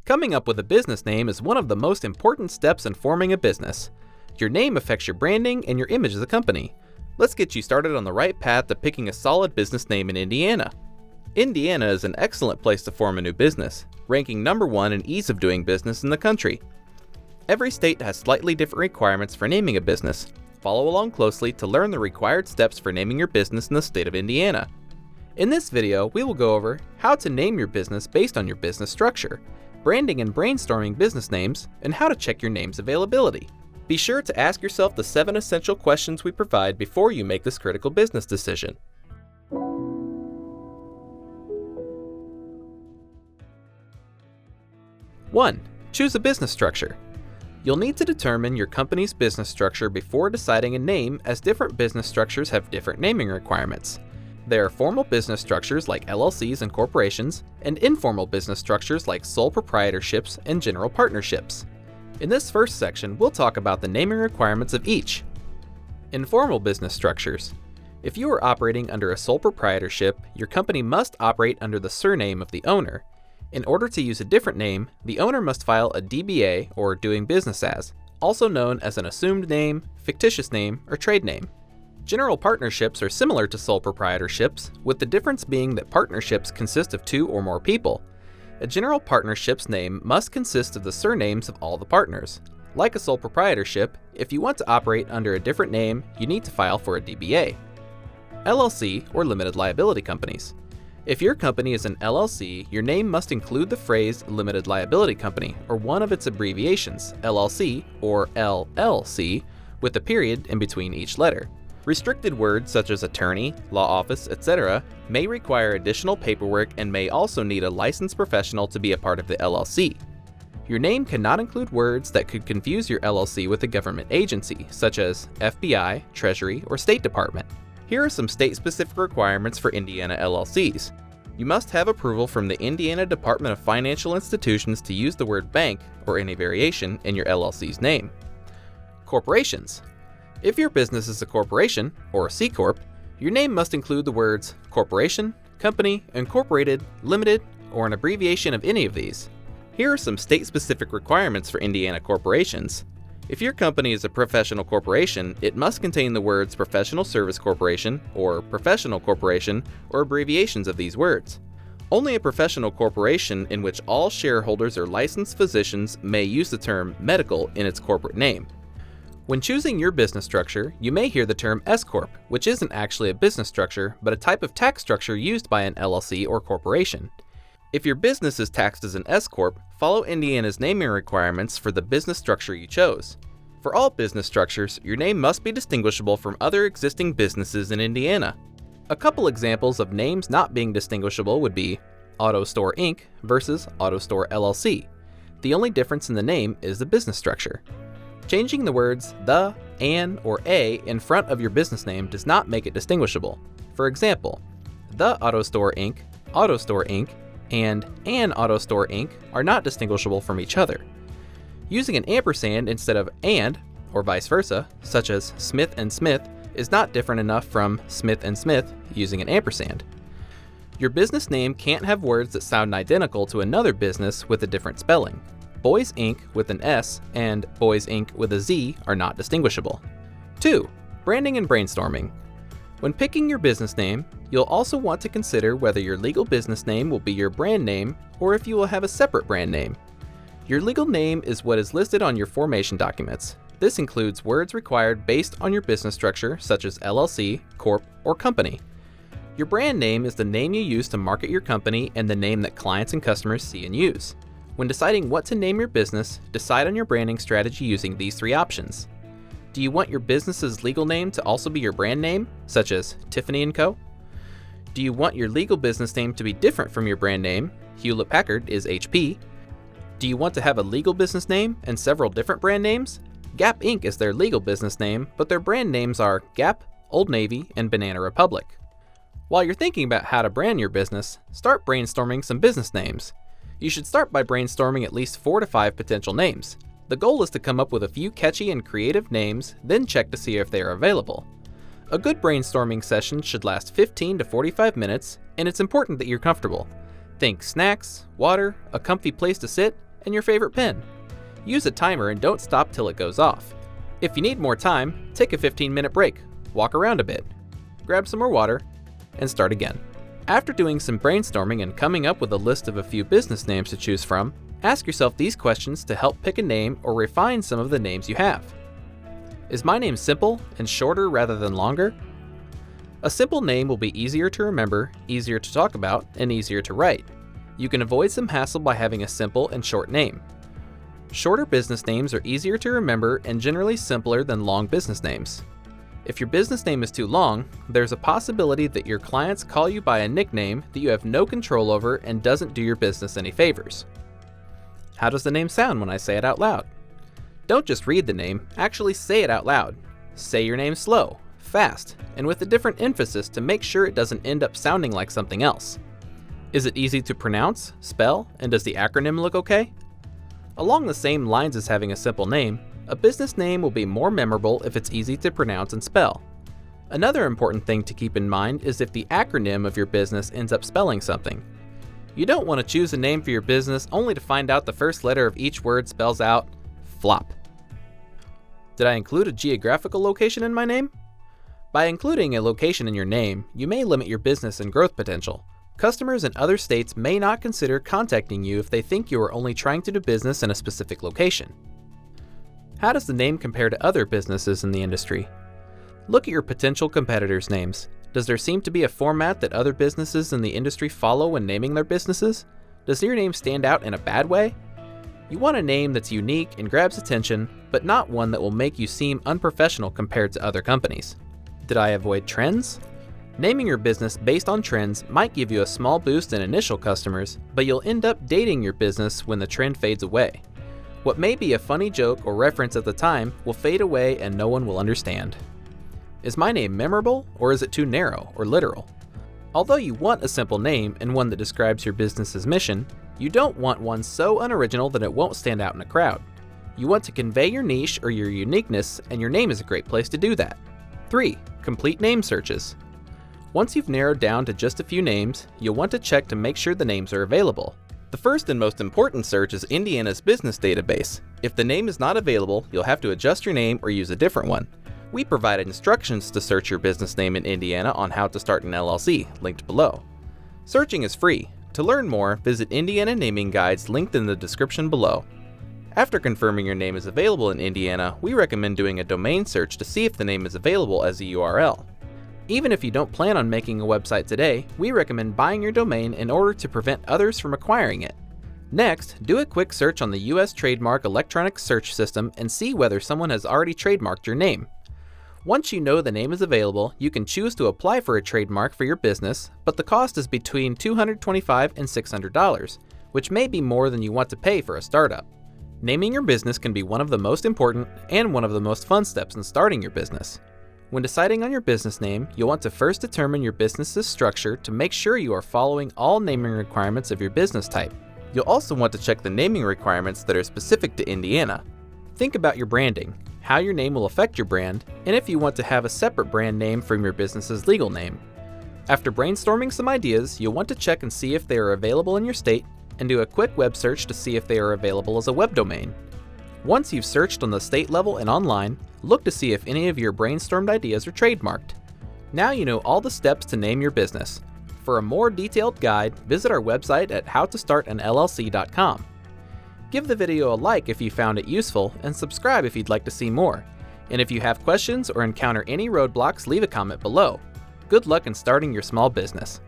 Coming up with a business name is one of the most important steps in forming a business. Your name affects your branding and your image as a company. Let's get you started on the right path to picking a solid business name in Indiana. Indiana is an excellent place to form a new business, ranking number 1 in ease of doing business in the country. Every state has slightly different requirements for naming a business. Follow along closely to learn the required steps for naming your business in the state of Indiana. In this video, we will go over how to name your business based on your business structure, branding and brainstorming business names, and how to check your name's availability. Be sure to ask yourself the 7 essential questions we provide before you make this critical business decision. 1. Choose a business structure. You'll need to determine your company's business structure before deciding a name, as different business structures have different naming requirements. There are formal business structures like LLCs and corporations, and informal business structures like sole proprietorships and general partnerships. In this first section, we'll talk about the naming requirements of each. Informal business structures. If you are operating under a sole proprietorship, your company must operate under the surname of the owner. In order to use a different name, the owner must file a DBA, or doing business as, also known as an assumed name, fictitious name, or trade name. General partnerships are similar to sole proprietorships, with the difference being that partnerships consist of 2 or more people. A general partnership's name must consist of the surnames of all the partners. Like a sole proprietorship, if you want to operate under a different name, you need to file for a DBA. LLC, or limited liability companies. If your company is an LLC, your name must include the phrase limited liability company, or one of its abbreviations, LLC or LLC, with a period in between each letter. Restricted words such as attorney, law office, etc. may require additional paperwork and may also need a licensed professional to be a part of the LLC. Your name cannot include words that could confuse your LLC with a government agency, such as FBI, Treasury, or State Department. Here are some state-specific requirements for Indiana LLCs. You must have approval from the Indiana Department of Financial Institutions to use the word bank, or any variation, in your LLC's name. Corporations. If your business is a corporation, or a C Corp, your name must include the words corporation, company, incorporated, limited, or an abbreviation of any of these. Here are some state-specific requirements for Indiana corporations. If your company is a professional corporation, it must contain the words Professional Service Corporation, or Professional Corporation, or abbreviations of these words. Only a professional corporation in which all shareholders are licensed physicians may use the term medical in its corporate name. When choosing your business structure, you may hear the term S Corp, which isn't actually a business structure, but a type of tax structure used by an LLC or corporation. If your business is taxed as an S Corp, follow Indiana's naming requirements for the business structure you chose. For all business structures, your name must be distinguishable from other existing businesses in Indiana. A couple examples of names not being distinguishable would be Auto Store Inc. versus Auto Store LLC. The only difference in the name is the business structure. Changing the words the, an, or a in front of your business name does not make it distinguishable. For example, the Auto Store Inc., Auto Store Inc., and an Auto Store Inc. are not distinguishable from each other. Using an ampersand instead of and, or vice versa, such as Smith & Smith, is not different enough from Smith & Smith using an ampersand. Your business name can't have words that sound identical to another business with a different spelling. Boys Inc. with an S and Boys Inc. with a Z are not distinguishable. 2. Branding and brainstorming. When picking your business name, you'll also want to consider whether your legal business name will be your brand name or if you will have a separate brand name. Your legal name is what is listed on your formation documents. This includes words required based on your business structure, such as LLC, Corp, or Company. Your brand name is the name you use to market your company and the name that clients and customers see and use. When deciding what to name your business, decide on your branding strategy using these 3 options. Do you want your business's legal name to also be your brand name, such as Tiffany & Co.? Do you want your legal business name to be different from your brand name? Hewlett-Packard is HP. Do you want to have a legal business name and several different brand names? Gap Inc. is their legal business name, but their brand names are Gap, Old Navy, and Banana Republic. While you're thinking about how to brand your business, start brainstorming some business names. You should start by brainstorming at least 4 to 5 potential names. The goal is to come up with a few catchy and creative names, then check to see if they are available. A good brainstorming session should last 15 to 45 minutes, and it's important that you're comfortable. Think snacks, water, a comfy place to sit, and your favorite pen. Use a timer and don't stop till it goes off. If you need more time, take a 15-minute break, walk around a bit, grab some more water, and start again. After doing some brainstorming and coming up with a list of a few business names to choose from, ask yourself these questions to help pick a name or refine some of the names you have. Is my name simple and shorter rather than longer? A simple name will be easier to remember, easier to talk about, and easier to write. You can avoid some hassle by having a simple and short name. Shorter business names are easier to remember and generally simpler than long business names. If your business name is too long, there's a possibility that your clients call you by a nickname that you have no control over and doesn't do your business any favors. How does the name sound when I say it out loud? Don't just read the name, actually say it out loud. Say your name slow, fast, and with a different emphasis to make sure it doesn't end up sounding like something else. Is it easy to pronounce, spell, and does the acronym look okay? Along the same lines as having a simple name, a business name will be more memorable if it's easy to pronounce and spell. Another important thing to keep in mind is if the acronym of your business ends up spelling something. You don't want to choose a name for your business only to find out the first letter of each word spells out flop. Did I include a geographical location in my name? By including a location in your name, you may limit your business and growth potential. Customers in other states may not consider contacting you if they think you are only trying to do business in a specific location. How does the name compare to other businesses in the industry? Look at your potential competitors' names. Does there seem to be a format that other businesses in the industry follow when naming their businesses? Does your name stand out in a bad way? You want a name that's unique and grabs attention, but not one that will make you seem unprofessional compared to other companies. Did I avoid trends? Naming your business based on trends might give you a small boost in initial customers, but you'll end up dating your business when the trend fades away. What may be a funny joke or reference at the time will fade away and no one will understand. Is my name memorable, or is it too narrow or literal? Although you want a simple name and one that describes your business's mission, you don't want one so unoriginal that it won't stand out in a crowd. You want to convey your niche or your uniqueness, and your name is a great place to do that. 3. Complete name searches. Once you've narrowed down to just a few names, you'll want to check to make sure the names are available. The first and most important search is Indiana's business database. If the name is not available, you'll have to adjust your name or use a different one. We provide instructions to search your business name in Indiana on how to start an LLC, linked below. Searching is free. To learn more, visit Indiana Naming Guides linked in the description below. After confirming your name is available in Indiana, we recommend doing a domain search to see if the name is available as a URL. Even if you don't plan on making a website today, we recommend buying your domain in order to prevent others from acquiring it. Next, do a quick search on the U.S. Trademark Electronic Search System and see whether someone has already trademarked your name. Once you know the name is available, you can choose to apply for a trademark for your business, but the cost is between $225 and $600, which may be more than you want to pay for a startup. Naming your business can be one of the most important and one of the most fun steps in starting your business. When deciding on your business name, you'll want to first determine your business's structure to make sure you are following all naming requirements of your business type. You'll also want to check the naming requirements that are specific to Indiana. Think about your branding, how your name will affect your brand, and if you want to have a separate brand name from your business's legal name. After brainstorming some ideas, you'll want to check and see if they are available in your state, and do a quick web search to see if they are available as a web domain. Once you've searched on the state level and online, look to see if any of your brainstormed ideas are trademarked. Now you know all the steps to name your business. For a more detailed guide, visit our website at howtostartanllc.com. Give the video a like if you found it useful, and subscribe if you'd like to see more. And if you have questions or encounter any roadblocks, leave a comment below. Good luck in starting your small business.